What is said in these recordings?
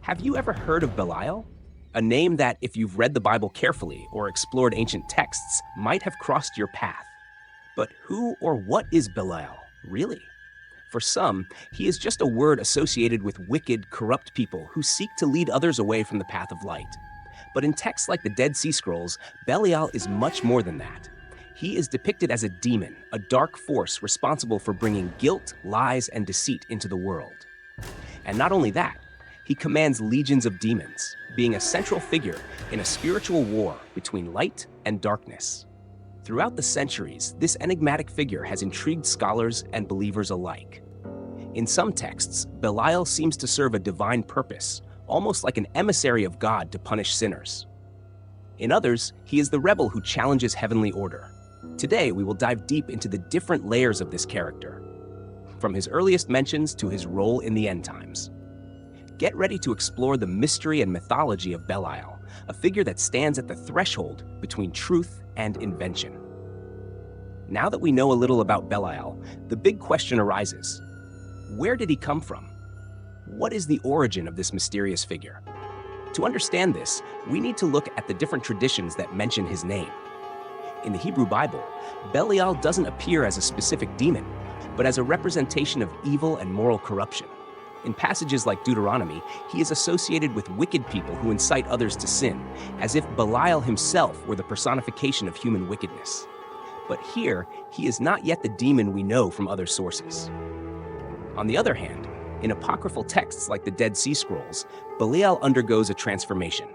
Have you ever heard of Belial? A name that, if you've read the Bible carefully or explored ancient texts, might have crossed your path. But who or what is Belial, really? For some, he is just a word associated with wicked, corrupt people who seek to lead others away from the path of light. But in texts like the Dead Sea Scrolls, Belial is much more than that. He is depicted as a demon, a dark force responsible for bringing guilt, lies, and deceit into the world. And not only that, he commands legions of demons, being a central figure in a spiritual war between light and darkness. Throughout the centuries, this enigmatic figure has intrigued scholars and believers alike. In some texts, Belial seems to serve a divine purpose, almost like an emissary of God to punish sinners. In others, he is the rebel who challenges heavenly order. Today, we will dive deep into the different layers of this character, from his earliest mentions to his role in the end times. Get ready to explore the mystery and mythology of Belial, a figure that stands at the threshold between truth and invention. Now that we know a little about Belial, the big question arises: where did he come from? What is the origin of this mysterious figure? To understand this, we need to look at the different traditions that mention his name. In the Hebrew Bible, Belial doesn't appear as a specific demon, but as a representation of evil and moral corruption. In passages like Deuteronomy, he is associated with wicked people who incite others to sin, as if Belial himself were the personification of human wickedness. But here, he is not yet the demon we know from other sources. On the other hand, in apocryphal texts like the Dead Sea Scrolls, Belial undergoes a transformation.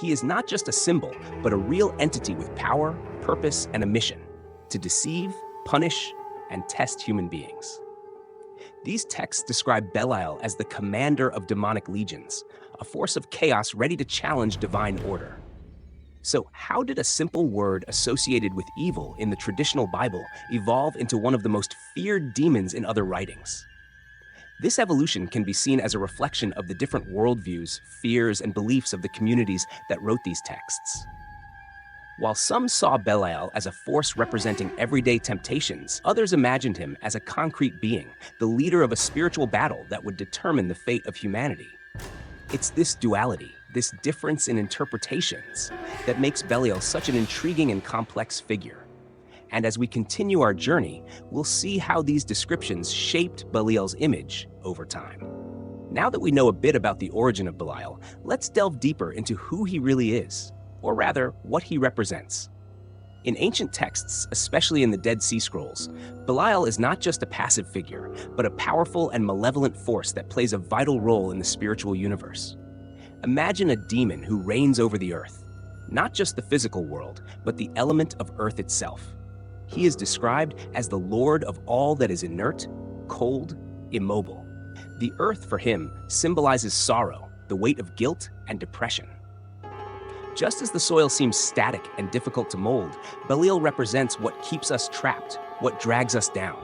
He is not just a symbol, but a real entity with power, purpose, and a mission: to deceive, punish, and test human beings. These texts describe Belial as the commander of demonic legions, a force of chaos ready to challenge divine order. So, how did a simple word associated with evil in the traditional Bible evolve into one of the most feared demons in other writings? This evolution can be seen as a reflection of the different worldviews, fears, and beliefs of the communities that wrote these texts. While some saw Belial as a force representing everyday temptations, others imagined him as a concrete being, the leader of a spiritual battle that would determine the fate of humanity. It's this duality, this difference in interpretations, that makes Belial such an intriguing and complex figure. And as we continue our journey, we'll see how these descriptions shaped Belial's image over time. Now that we know a bit about the origin of Belial, let's delve deeper into who he really is, or rather, what he represents. In ancient texts, especially in the Dead Sea Scrolls, Belial is not just a passive figure, but a powerful and malevolent force that plays a vital role in the spiritual universe. Imagine a demon who reigns over the earth, not just the physical world, but the element of earth itself. He is described as the lord of all that is inert, cold, immobile. The earth for him symbolizes sorrow, the weight of guilt, and depression. Just as the soil seems static and difficult to mold, Belial represents what keeps us trapped, what drags us down.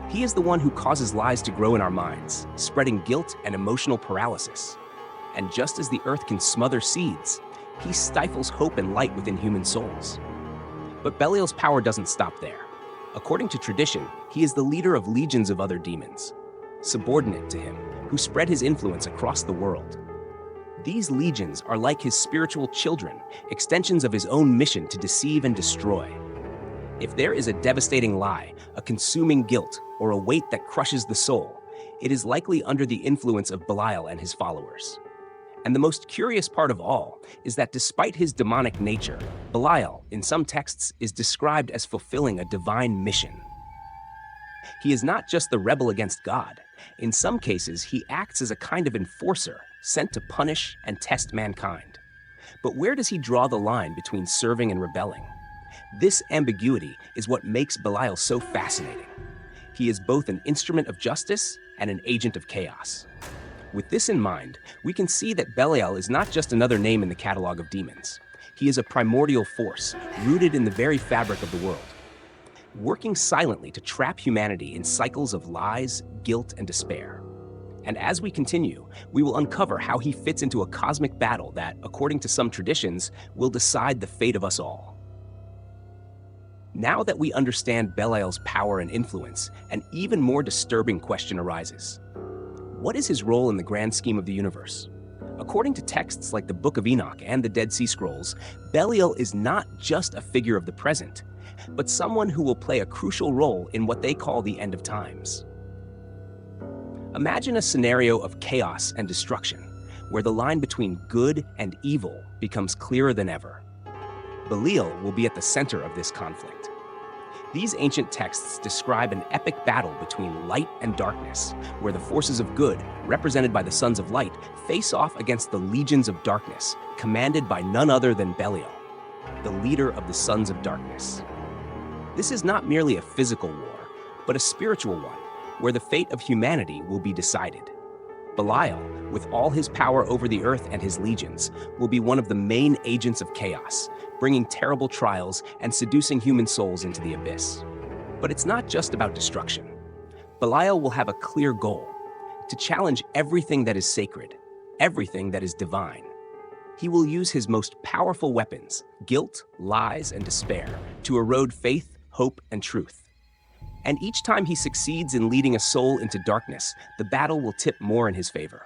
He is the one who causes lies to grow in our minds, spreading guilt and emotional paralysis. And just as the earth can smother seeds, he stifles hope and light within human souls. But Belial's power doesn't stop there. According to tradition, he is the leader of legions of other demons, subordinate to him, who spread his influence across the world. These legions are like his spiritual children, extensions of his own mission to deceive and destroy. If there is a devastating lie, a consuming guilt, or a weight that crushes the soul, it is likely under the influence of Belial and his followers. And the most curious part of all is that despite his demonic nature, Belial, in some texts, is described as fulfilling a divine mission. He is not just the rebel against God. In some cases, he acts as a kind of enforcer, sent to punish and test mankind. But where does he draw the line between serving and rebelling? This ambiguity is what makes Belial so fascinating. He is both an instrument of justice and an agent of chaos. With this in mind, we can see that Belial is not just another name in the catalog of demons. He is a primordial force, rooted in the very fabric of the world, working silently to trap humanity in cycles of lies, guilt, and despair. And as we continue, we will uncover how he fits into a cosmic battle that, according to some traditions, will decide the fate of us all. Now that we understand Belial's power and influence, an even more disturbing question arises. What is his role in the grand scheme of the universe? According to texts like the Book of Enoch and the Dead Sea Scrolls, Belial is not just a figure of the present, but someone who will play a crucial role in what they call the end of times. Imagine a scenario of chaos and destruction, where the line between good and evil becomes clearer than ever. Belial will be at the center of this conflict. These ancient texts describe an epic battle between light and darkness, where the forces of good, represented by the sons of light, face off against the legions of darkness, commanded by none other than Belial, the leader of the sons of darkness. This is not merely a physical war, but a spiritual one, where the fate of humanity will be decided. Belial, with all his power over the earth and his legions, will be one of the main agents of chaos, bringing terrible trials and seducing human souls into the abyss. But it's not just about destruction. Belial will have a clear goal: to challenge everything that is sacred, everything that is divine. He will use his most powerful weapons, guilt, lies, and despair, to erode faith, hope, and truth. And each time he succeeds in leading a soul into darkness, the battle will tip more in his favor.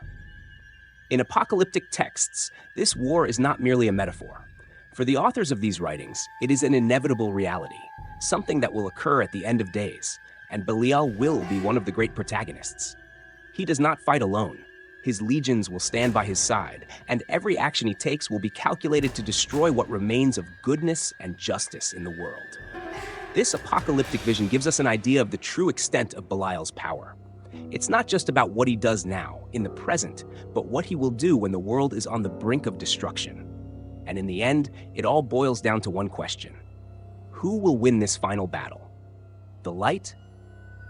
In apocalyptic texts, this war is not merely a metaphor. For the authors of these writings, it is an inevitable reality, something that will occur at the end of days, and Belial will be one of the great protagonists. He does not fight alone. His legions will stand by his side, and every action he takes will be calculated to destroy what remains of goodness and justice in the world. This apocalyptic vision gives us an idea of the true extent of Belial's power. It's not just about what he does now, in the present, but what he will do when the world is on the brink of destruction. And in the end, it all boils down to one question: who will win this final battle? The light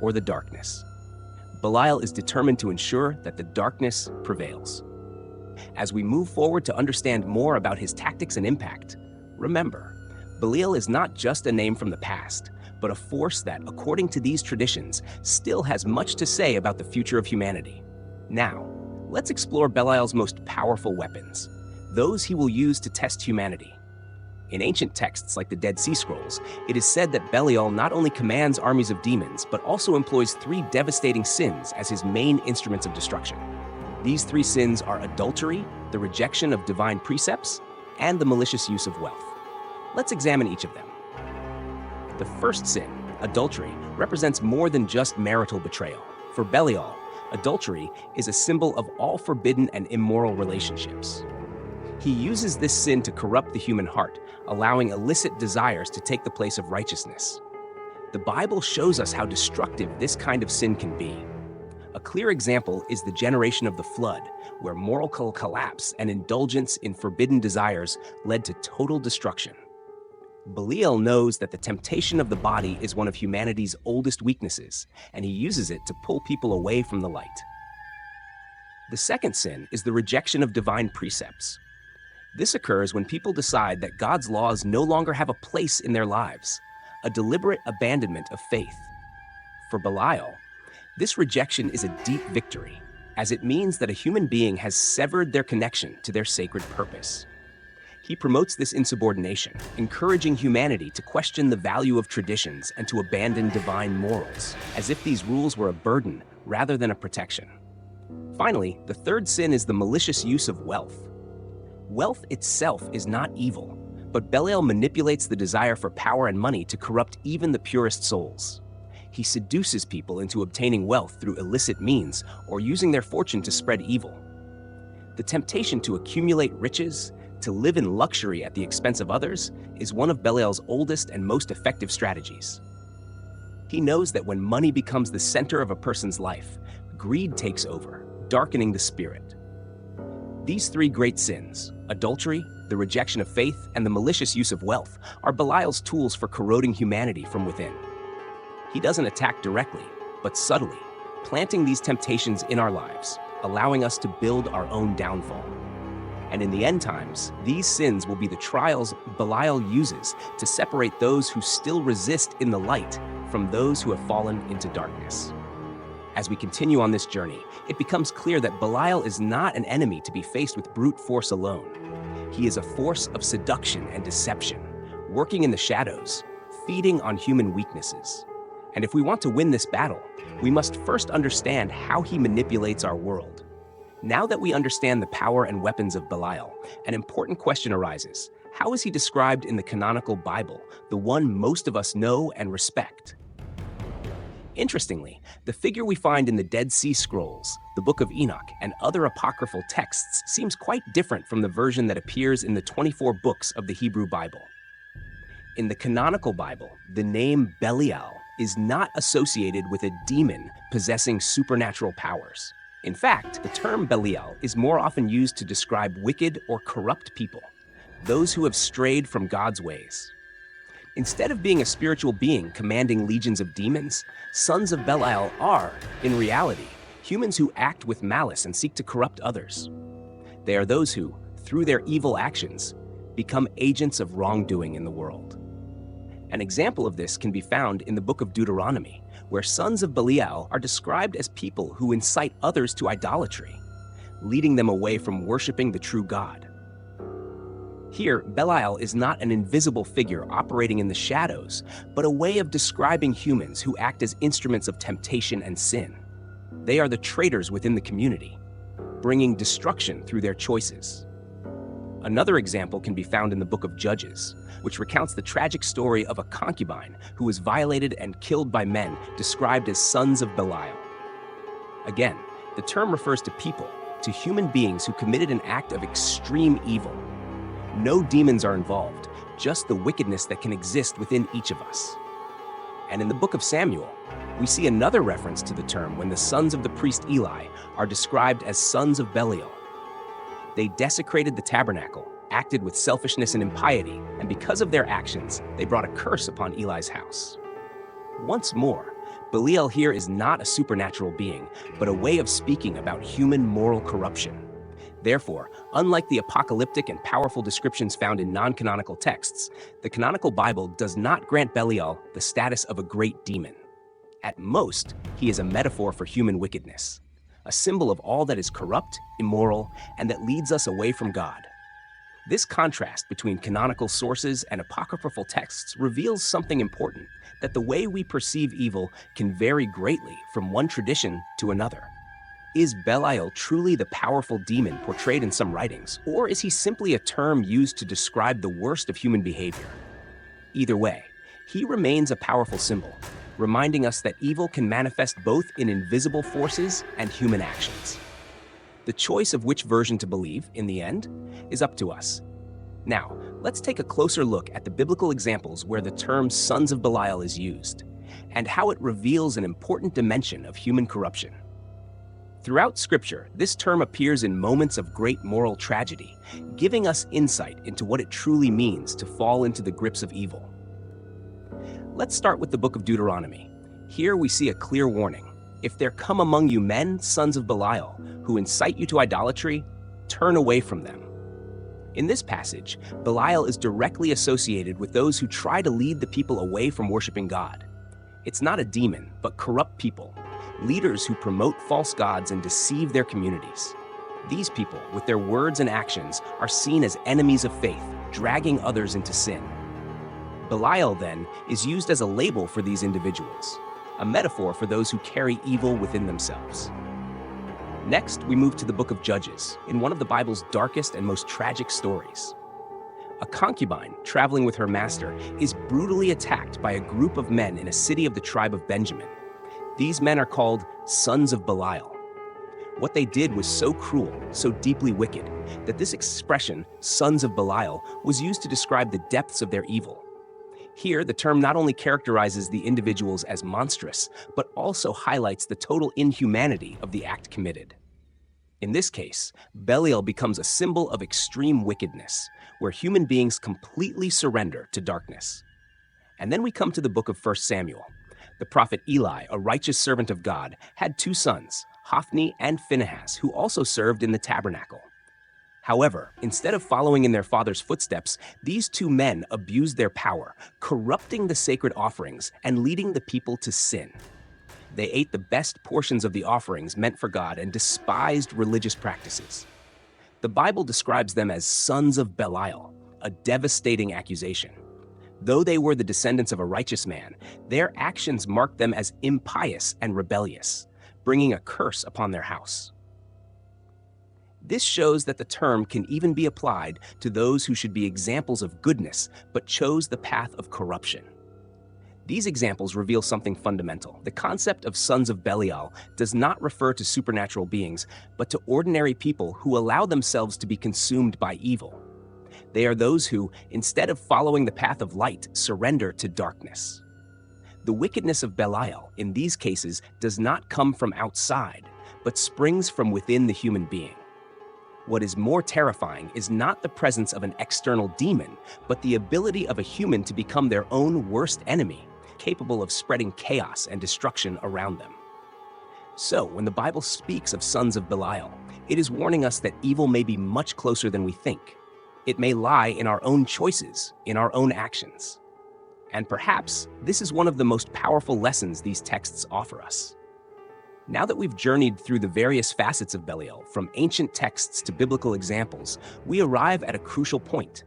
or the darkness? Belial is determined to ensure that the darkness prevails. As we move forward to understand more about his tactics and impact, remember, Belial is not just a name from the past, but a force that, according to these traditions, still has much to say about the future of humanity. Now, let's explore Belial's most powerful weapons, those he will use to test humanity. In ancient texts like the Dead Sea Scrolls, it is said that Belial not only commands armies of demons, but also employs 3 devastating sins as his main instruments of destruction. These 3 sins are adultery, the rejection of divine precepts, and the malicious use of wealth. Let's examine each of them. The first sin, adultery, represents more than just marital betrayal. For Belial, adultery is a symbol of all forbidden and immoral relationships. He uses this sin to corrupt the human heart, allowing illicit desires to take the place of righteousness. The Bible shows us how destructive this kind of sin can be. A clear example is the generation of the flood, where moral collapse and indulgence in forbidden desires led to total destruction. Belial knows that the temptation of the body is one of humanity's oldest weaknesses, and he uses it to pull people away from the light. The second sin is the rejection of divine precepts. This occurs when people decide that God's laws no longer have a place in their lives, a deliberate abandonment of faith. For Belial, this rejection is a deep victory, as it means that a human being has severed their connection to their sacred purpose. He promotes this insubordination, encouraging humanity to question the value of traditions and to abandon divine morals, as if these rules were a burden rather than a protection. Finally, the third sin is the malicious use of wealth. Wealth itself is not evil, but Belial manipulates the desire for power and money to corrupt even the purest souls. He seduces people into obtaining wealth through illicit means or using their fortune to spread evil. The temptation to accumulate riches, to live in luxury at the expense of others, is one of Belial's oldest and most effective strategies. He knows that when money becomes the center of a person's life, greed takes over, darkening the spirit. These 3 great sins, adultery, the rejection of faith, and the malicious use of wealth, are Belial's tools for corroding humanity from within. He doesn't attack directly, but subtly, planting these temptations in our lives, allowing us to build our own downfall. And in the end times, these sins will be the trials Belial uses to separate those who still resist in the light from those who have fallen into darkness. As we continue on this journey, it becomes clear that Belial is not an enemy to be faced with brute force alone. He is a force of seduction and deception, working in the shadows, feeding on human weaknesses. And if we want to win this battle, we must first understand how he manipulates our world. Now that we understand the power and weapons of Belial, an important question arises. How is he described in the canonical Bible, the one most of us know and respect? Interestingly, the figure we find in the Dead Sea Scrolls, the Book of Enoch, and other apocryphal texts seems quite different from the version that appears in the 24 books of the Hebrew Bible. In the canonical Bible, the name Belial is not associated with a demon possessing supernatural powers. In fact, the term Belial is more often used to describe wicked or corrupt people, those who have strayed from God's ways. Instead of being a spiritual being commanding legions of demons, sons of Belial are, in reality, humans who act with malice and seek to corrupt others. They are those who, through their evil actions, become agents of wrongdoing in the world. An example of this can be found in the book of Deuteronomy, where sons of Belial are described as people who incite others to idolatry, leading them away from worshiping the true God. Here, Belial is not an invisible figure operating in the shadows, but a way of describing humans who act as instruments of temptation and sin. They are the traitors within the community, bringing destruction through their choices. Another example can be found in the book of Judges, which recounts the tragic story of a concubine who was violated and killed by men described as sons of Belial. Again, the term refers to people, to human beings who committed an act of extreme evil. No demons are involved, just the wickedness that can exist within each of us. And in the book of Samuel, we see another reference to the term when the sons of the priest Eli are described as sons of Belial. They desecrated the tabernacle, acted with selfishness and impiety, and because of their actions, they brought a curse upon Eli's house. Once more, Belial here is not a supernatural being, but a way of speaking about human moral corruption. Therefore, unlike the apocalyptic and powerful descriptions found in non-canonical texts, the canonical Bible does not grant Belial the status of a great demon. At most, he is a metaphor for human wickedness, a symbol of all that is corrupt, immoral, and that leads us away from God. This contrast between canonical sources and apocryphal texts reveals something important, that the way we perceive evil can vary greatly from one tradition to another. Is Belial truly the powerful demon portrayed in some writings, or is he simply a term used to describe the worst of human behavior? Either way, he remains a powerful symbol, reminding us that evil can manifest both in invisible forces and human actions. The choice of which version to believe, in the end, is up to us. Now, let's take a closer look at the biblical examples where the term sons of Belial is used, and how it reveals an important dimension of human corruption. Throughout Scripture, this term appears in moments of great moral tragedy, giving us insight into what it truly means to fall into the grips of evil. Let's start with the book of Deuteronomy. Here we see a clear warning. If there come among you men, sons of Belial, who incite you to idolatry, turn away from them. In this passage, Belial is directly associated with those who try to lead the people away from worshiping God. It's not a demon, but corrupt people, leaders who promote false gods and deceive their communities. These people, with their words and actions, are seen as enemies of faith, dragging others into sin. Belial, then, is used as a label for these individuals, a metaphor for those who carry evil within themselves. Next, we move to the book of Judges, in one of the Bible's darkest and most tragic stories. A concubine, traveling with her master, is brutally attacked by a group of men in a city of the tribe of Benjamin. These men are called sons of Belial. What they did was so cruel, so deeply wicked, that this expression, sons of Belial, was used to describe the depths of their evil. Here, the term not only characterizes the individuals as monstrous, but also highlights the total inhumanity of the act committed. In this case, Belial becomes a symbol of extreme wickedness, where human beings completely surrender to darkness. And then we come to the book of 1 Samuel. The prophet Eli, a righteous servant of God, had two sons, Hophni and Phinehas, who also served in the tabernacle. However, instead of following in their father's footsteps, these two men abused their power, corrupting the sacred offerings and leading the people to sin. They ate the best portions of the offerings meant for God and despised religious practices. The Bible describes them as sons of Belial, a devastating accusation. Though they were the descendants of a righteous man, their actions marked them as impious and rebellious, bringing a curse upon their house. This shows that the term can even be applied to those who should be examples of goodness but chose the path of corruption. These examples reveal something fundamental. The concept of sons of Belial does not refer to supernatural beings, but to ordinary people who allow themselves to be consumed by evil. They are those who, instead of following the path of light, surrender to darkness. The wickedness of Belial, in these cases, does not come from outside, but springs from within the human being. What is more terrifying is not the presence of an external demon, but the ability of a human to become their own worst enemy, capable of spreading chaos and destruction around them. So, when the Bible speaks of sons of Belial, it is warning us that evil may be much closer than we think. It may lie in our own choices, in our own actions. And perhaps this is one of the most powerful lessons these texts offer us. Now that we've journeyed through the various facets of Belial, from ancient texts to biblical examples, we arrive at a crucial point.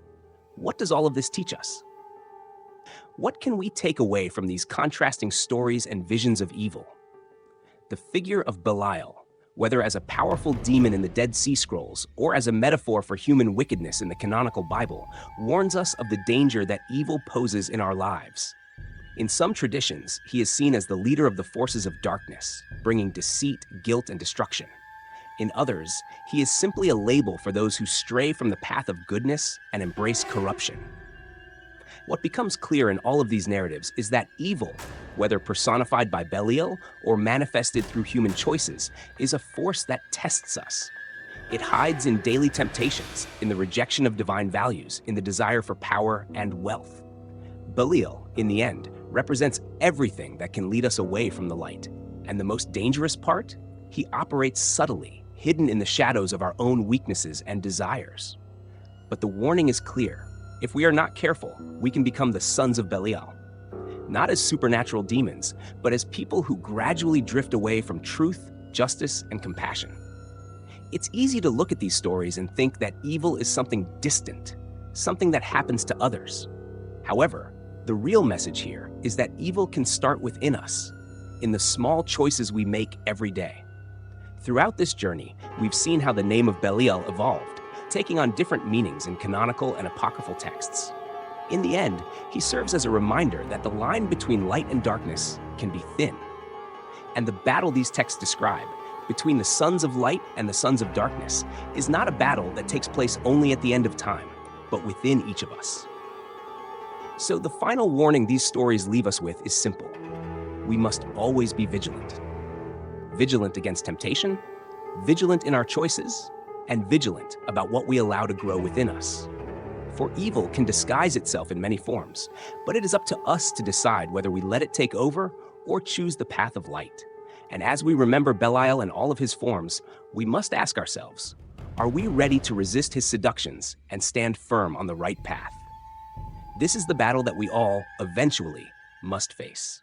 What does all of this teach us? What can we take away from these contrasting stories and visions of evil? The figure of Belial, whether as a powerful demon in the Dead Sea Scrolls or as a metaphor for human wickedness in the canonical Bible, warns us of the danger that evil poses in our lives. In some traditions, he is seen as the leader of the forces of darkness, bringing deceit, guilt, and destruction. In others, he is simply a label for those who stray from the path of goodness and embrace corruption. What becomes clear in all of these narratives is that evil, whether personified by Belial or manifested through human choices, is a force that tests us. It hides in daily temptations, in the rejection of divine values, in the desire for power and wealth. Belial, in the end, represents everything that can lead us away from the light. And the most dangerous part? He operates subtly, hidden in the shadows of our own weaknesses and desires. But the warning is clear. If we are not careful, we can become the sons of Belial. Not as supernatural demons, but as people who gradually drift away from truth, justice, and compassion. It's easy to look at these stories and think that evil is something distant, something that happens to others. However, the real message here is that evil can start within us, in the small choices we make every day. Throughout this journey, we've seen how the name of Belial evolved, taking on different meanings in canonical and apocryphal texts. In the end, he serves as a reminder that the line between light and darkness can be thin. And the battle these texts describe, between the sons of light and the sons of darkness, is not a battle that takes place only at the end of time, but within each of us. So the final warning these stories leave us with is simple. We must always be vigilant. Vigilant against temptation, vigilant in our choices, and vigilant about what we allow to grow within us. For evil can disguise itself in many forms, but it is up to us to decide whether we let it take over or choose the path of light. And as we remember Belial and all of his forms, we must ask ourselves, are we ready to resist his seductions and stand firm on the right path? This is the battle that we all, eventually, must face.